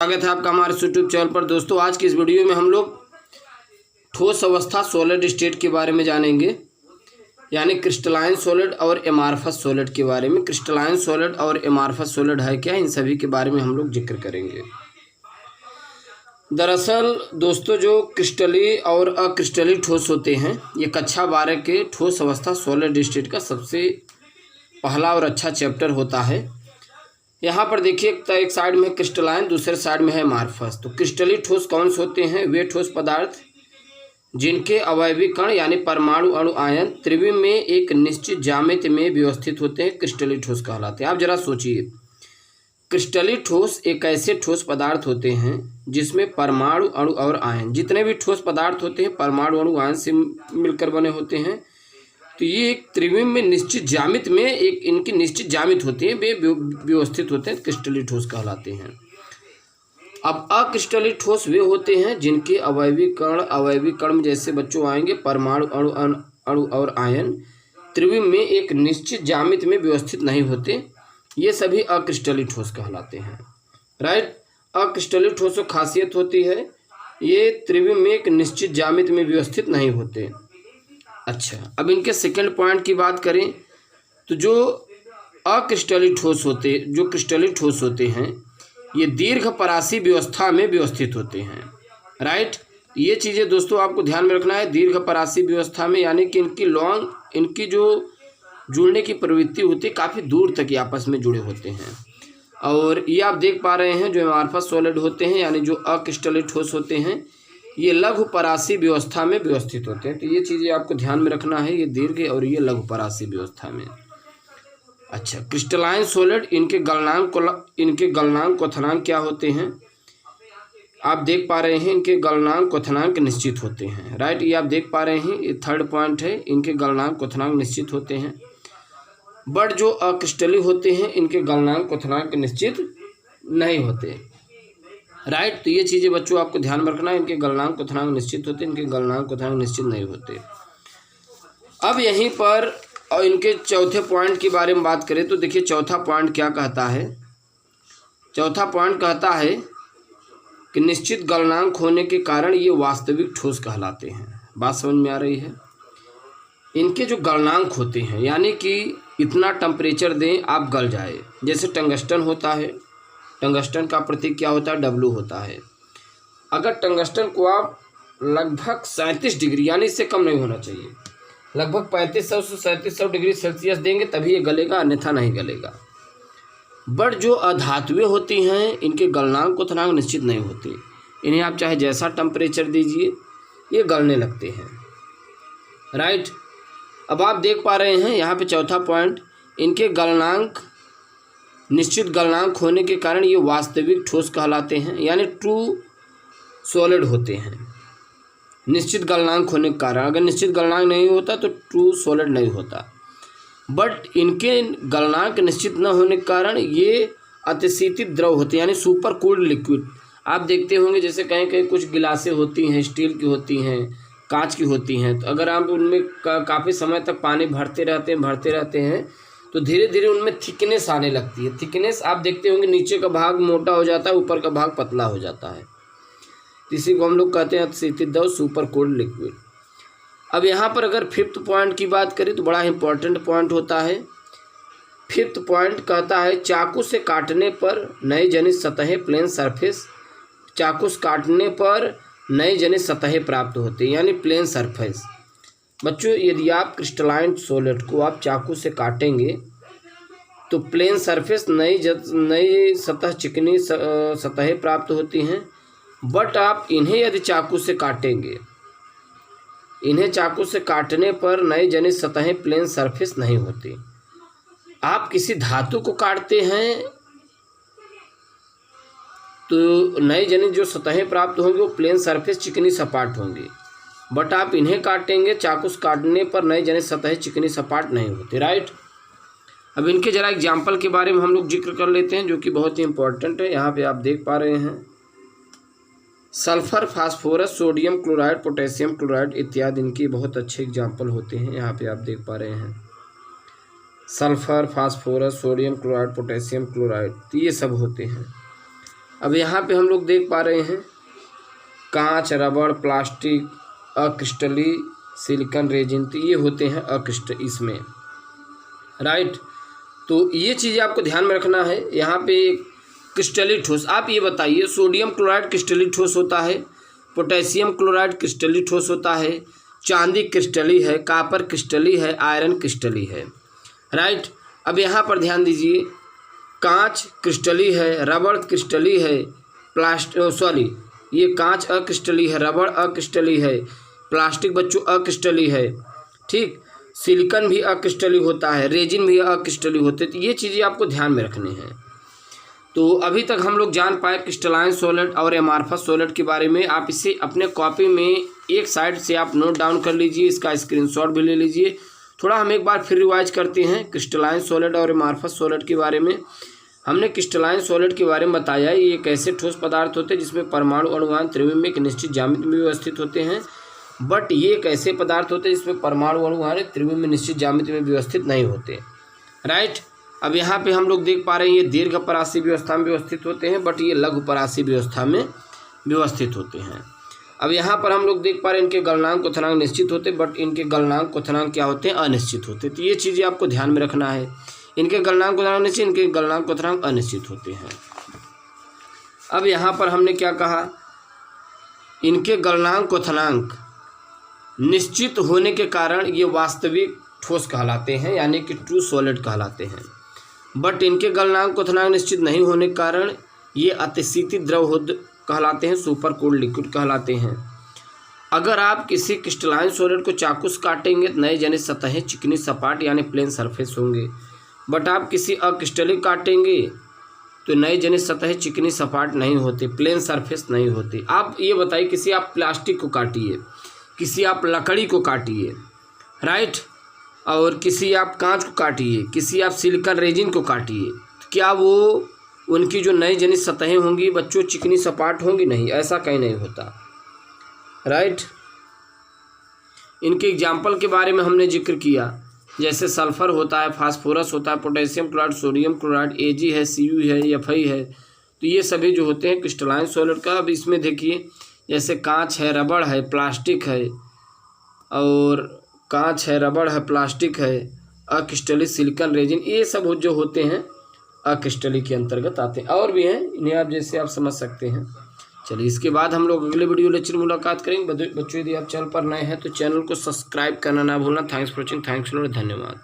स्वागत है आपका हमारे यूट्यूब चैनल पर। दोस्तों आज की इस वीडियो में हम लोग ठोस अवस्था सॉलिड स्टेट के बारे में जानेंगे, यानी क्रिस्टलाइन सॉलिड और एमार्फस सॉलिड के बारे में। क्रिस्टलाइन सॉलिड और एमार्फस सॉलिड है क्या, इन सभी के बारे में हम लोग जिक्र करेंगे। दरअसल दोस्तों जो क्रिस्टली और अक्रिस्टली ठोस होते हैं, ये कक्षा 12 के ठोस अवस्था सॉलिड स्टेट का सबसे पहला और अच्छा चैप्टर होता है। यहाँ पर देखिए एक साइड में क्रिस्टलाइन, दूसरे साइड में है एमार्फस। तो क्रिस्टली ठोस कौन से होते हैं? वे ठोस पदार्थ जिनके अवयवी कण यानी परमाणु अणु आयन त्रिविम में एक निश्चित ज्यामिति में व्यवस्थित होते हैं, क्रिस्टली ठोस कहलाते हैं। आप जरा सोचिए, क्रिस्टली ठोस एक ऐसे ठोस पदार्थ होते हैं जिसमें परमाणु अणु और आयन, जितने भी ठोस पदार्थ होते हैं परमाणु अणु आयन से मिलकर बने होते हैं। तो ये एक त्रिविम में निश्चित ज्यामिति में एक इनकी निश्चित ज्यामिति होती है, वे व्यवस्थित होते हैं, क्रिस्टली ठोस कहलाते हैं। अब अक्रिस्टली ठोस वे होते हैं जिनके अवयवी कण में जैसे बच्चों आएंगे परमाणु अणु और आयन त्रिविम में एक निश्चित ज्यामिति में व्यवस्थित नहीं होते, ये सभी अक्रिस्टली ठोस कहलाते हैं। राइट, अक्रिस्टली ठोस की खासियत होती है ये त्रिविम में एक निश्चित ज्यामिति में व्यवस्थित नहीं होते। अच्छा, अब इनके सेकंड पॉइंट की बात करें तो जो क्रिस्टली ठोस होते हैं ये दीर्घ परासी व्यवस्था में व्यवस्थित होते हैं। राइट, ये चीज़ें दोस्तों आपको ध्यान में रखना है। दीर्घ परासी व्यवस्था में यानी कि इनकी जो जुड़ने की प्रवृत्ति होती है काफ़ी दूर तक ये आपस में जुड़े होते हैं। और ये आप देख पा रहे हैं जो एमार्फस सॉलिड होते हैं यानी जो अक्रिस्टली ठोस होते हैं ये लघु परासी व्यवस्था में व्यवस्थित होते हैं। तो ये चीज़ें आपको ध्यान में रखना है, ये दीर्घ और ये लघु परासी व्यवस्था में। अच्छा, क्रिस्टलाइन सॉलिड इनके गलनांक क्वथनांक क्या होते हैं? आप देख पा रहे हैं इनके गलनांक क्वथनांक निश्चित होते हैं। राइट, ये आप देख पा रहे हैं, ये थर्ड पॉइंट है, इनके गलनांक क्वथनांक निश्चित होते हैं। बट जो अक्रिस्टली होते हैं इनके गलनांक क्वथनांक निश्चित नहीं होते। राइट, तो ये चीज़ें बच्चों आपको ध्यान में रखना है, इनके गलनांक क्वथनांक निश्चित होते हैं, इनके गलनांक क्वथनांक निश्चित नहीं होते। अब यहीं पर और इनके चौथे पॉइंट के बारे में बात करें तो देखिए चौथा पॉइंट क्या कहता है। चौथा पॉइंट कहता है कि निश्चित गलनांक होने के कारण ये वास्तविक ठोस कहलाते हैं। बात समझ में आ रही है? इनके जो गलनांक होते हैं यानी कि इतना टेम्परेचर दें आप गल जाए, जैसे टंगस्टन होता है, टंगस्टन का प्रतीक क्या होता है? W होता है। अगर टंगस्टन को आप लगभग 37 डिग्री यानी इससे कम नहीं होना चाहिए, लगभग 3500 से 3700 डिग्री सेल्सियस देंगे तभी ये गलेगा, अन्यथा नहीं गलेगा। बट जो अधातुएं होती हैं इनके गलनांक क्वथनांक निश्चित नहीं होते, इन्हें आप चाहे जैसा टेम्परेचर दीजिए ये गलने लगते हैं। राइट, अब आप देख पा रहे हैं यहाँ पे चौथा पॉइंट, इनके गलनांक निश्चित गलनांक होने के कारण ये वास्तविक ठोस कहलाते हैं, यानी ट्रू सॉलिड होते हैं निश्चित गलनांक होने के कारण। अगर निश्चित गलनांक नहीं होता तो ट्रू सॉलिड नहीं होता। बट इनके गलनांक निश्चित न होने के कारण ये अतिशीतित द्रव होते हैं, यानी सुपर कूल्ड लिक्विड। आप देखते होंगे जैसे कहीं कहीं कुछ गिलासें होती हैं, स्टील की होती हैं, कांच की होती हैं, तो अगर आप उनमें काफ़ी समय तक पानी भरते रहते हैं तो धीरे धीरे उनमें थिकनेस आने लगती है। थिकनेस आप देखते होंगे नीचे का भाग मोटा हो जाता है, ऊपर का भाग पतला हो जाता है। इसी को हम लोग कहते हैं अतिशीतित द्रव, सुपर कोल्ड लिक्विड। अब यहाँ पर अगर फिफ्थ पॉइंट की बात करें तो बड़ा इंपॉर्टेंट पॉइंट होता है। फिफ्थ पॉइंट कहता है चाकू से काटने पर नई जनित सतहें प्लेन सरफेस, चाकू से काटने पर नई जनित सतहें प्राप्त होती हैं, यानी प्लेन सरफेस। बच्चों यदि आप क्रिस्टलाइन सॉलिड को आप चाकू से काटेंगे तो प्लेन सरफेस नई सतह चिकनी सतहें प्राप्त होती हैं। बट आप इन्हें यदि चाकू से काटेंगे, इन्हें चाकू से काटने पर नई जनित सतहें प्लेन सरफेस नहीं होती। आप किसी धातु को काटते हैं तो नई जनित जो सतहें प्राप्त होंगी वो प्लेन सरफेस चिकनी सपाट होंगी। बट आप इन्हें काटेंगे, चाकू से काटने पर नई जनित सतहें चिकनी सपाट नहीं होती। राइट, अब इनके जरा एग्जाम्पल के बारे में हम लोग जिक्र कर लेते हैं जो कि बहुत ही इंपॉर्टेंट है। यहाँ पे आप देख पा रहे हैं sulphur, phosphorus, sodium chloride, potassium chloride इत्यादि इनके बहुत अच्छे एग्जाम्पल होते हैं। यहाँ पे आप देख पा रहे हैं sulphur, phosphorus, sodium chloride, potassium chloride, तो ये सब होते हैं। अब यहाँ पे हम लोग देख पा रहे हैं कांच, रबड़, प्लास्टिक, अक्रिस्टली, सिलिकॉन, रेजिन, तो ये होते हैं अक्रिस्टल इसमें, राइट। तो ये चीज़ें आपको ध्यान में रखना है। यहाँ पे क्रिस्टली ठोस, आप ये बताइए सोडियम क्लोराइड क्रिस्टली ठोस होता है, पोटेशियम क्लोराइड क्रिस्टली ठोस होता है, चांदी क्रिस्टली है, कापर क्रिस्टली है, आयरन क्रिस्टली है, राइट। अब यहाँ पर ध्यान दीजिए, कांच क्रिस्टली है, रबड़ क्रिस्टली है, ये कांच अक्रिस्टली है, रबड़ अक्रिस्टली है, प्लास्टिक बच्चों अक्रिस्टली है, ठीक। सिलिकॉन भी अक्रिस्टली होता है, रेजिन भी अक्रिस्टली होते हैं। तो ये चीज़ें आपको ध्यान में रखनी है। तो अभी तक हम लोग जान पाए क्रिस्टलाइन सॉलिड और एमार्फस सॉलिड के बारे में। आप इसे अपने कॉपी में एक साइड से आप नोट डाउन कर लीजिए, इसका स्क्रीनशॉट भी ले लीजिए। थोड़ा हम एक बार फिर रिवाइज करते हैं क्रिस्टलाइन सॉलिड और एमार्फस सॉलिड के बारे में। हमने क्रिस्टलाइन सॉलिड के बारे में बताया, ये एक ऐसे ठोस पदार्थ होते हैं जिसमें परमाणु अणुआन त्रिविम में एक निश्चित ज्यामिति में व्यवस्थित होते हैं। बट ये एक ऐसे पदार्थ होते हैं जिसमें परमाणु अणुआन त्रिविम में निश्चित ज्यामिति में व्यवस्थित नहीं होते, राइट। अब यहाँ पे हम लोग देख पा रहे हैं ये दीर्घ परासी व्यवस्था में व्यवस्थित होते हैं, बट ये लघु परासी व्यवस्था में व्यवस्थित होते हैं। अब यहाँ पर हम लोग देख पा रहे हैं इनके गलनांक क्वथनांक निश्चित होते हैं, बट इनके गलनांक क्वथनांक क्या होते हैं, अनिश्चित होते हैं। तो ये चीज़ें आपको ध्यान में रखना है, इनके गलनांक क्वथनांक निश्चित, इनके गलनांक क्वथनांक अनिश्चित होते हैं। अब यहाँ पर हमने क्या कहा, इनके गलनांक क्वथनांक निश्चित होने के कारण ये वास्तविक ठोस कहलाते हैं, यानी कि ट्रू सॉलिड कहलाते हैं। बट इनके गलनांक क्वथनांक निश्चित नहीं होने के कारण ये अतिशीतित द्रव कहलाते हैं, सुपर कूल्ड लिक्विड कहलाते हैं। अगर आप किसी क्रिस्टलाइन सॉलिड को चाकू से काटेंगे तो नए जनित सतहें चिकनी सपाट यानी प्लेन सरफेस होंगे, बट आप किसी अक्रिस्टलिक काटेंगे तो नए जनित सतहें चिकनी सपाट नहीं होती, प्लेन सरफेस नहीं होती। आप ये बताइए, किसी आप प्लास्टिक को काटिए, किसी आप लकड़ी को काटिए, राइट, और किसी आप कांच को काटिए, किसी आप सिलिकॉन रेजिन को काटिए, तो क्या वो उनकी जो नई जनित सतहें होंगी बच्चों चिकनी सपाट होंगी? नहीं, ऐसा कहीं नहीं होता, राइट। इनके एग्जाम्पल के बारे में हमने जिक्र किया, जैसे सल्फर होता है, फास्फोरस होता है, potassium chloride, sodium chloride, Ag है, Cu है, Fi है। तो ये सभी जो होते हैं क्रिस्टलाइन सॉलिड का। अब इसमें देखिए जैसे कांच है, रबड़ है, प्लास्टिक है, और कांच है, रबड़ है, प्लास्टिक है, अक्रिस्टली, सिलिकॉन, रेजिन, ये सब जो होते हैं अक्रिस्टली के अंतर्गत आते हैं। और भी हैं, इन्हें आप जैसे आप समझ सकते हैं। चलिए, इसके बाद हम लोग अगले वीडियो लेक्चर में मुलाकात करेंगे। बच्चों यदि आप चैनल पर नए हैं तो चैनल को सब्सक्राइब करना ना भूलना। थैंक्स फॉर वॉचिंग, थैंक्स, धन्यवाद।